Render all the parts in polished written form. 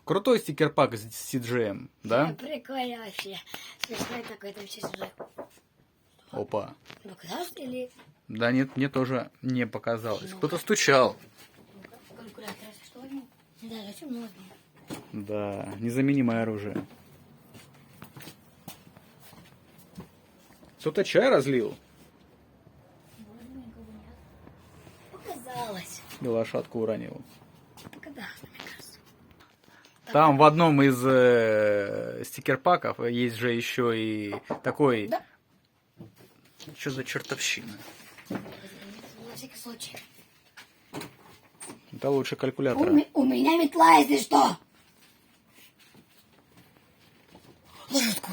Крутой стикер-пак с CGM, да? Прикольно вообще. Смешной такой там сейчас уже. Опа. Показалось или... Да нет, мне тоже не показалось. Кто-то стучал. Калькулятор, если что, возьму. Да, зачем нужно? Да, незаменимое оружие. Кто-то чай разлил Вроде никого нет. Показалось. и лошадку уронил. Показалось, мне кажется. Там в одном из стикер-паков есть же еще и такой... Да. Что за чертовщина? На всякий случай. Это лучше калькулятора. У меня метла, если что. Лошадку.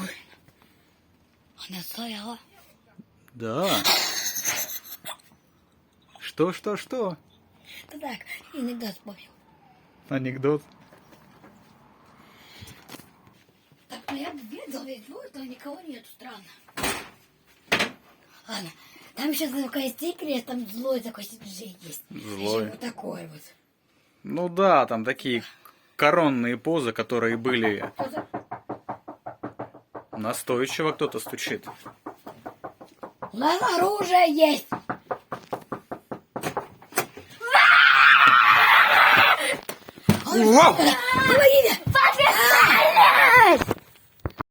Она стояла. Да. Что? Да так, иногда вспомнил. Анекдот. Так, ну я бы видел весь двор, но никого нету, странно. Ладно, там сейчас только есть стикер, там злой такой CG есть. Злой. Еще вот такой вот. Ну да, там такие коронные позы, которые были. Настойчиво кто-то стучит. У нас оружие есть. Вау! Помогите!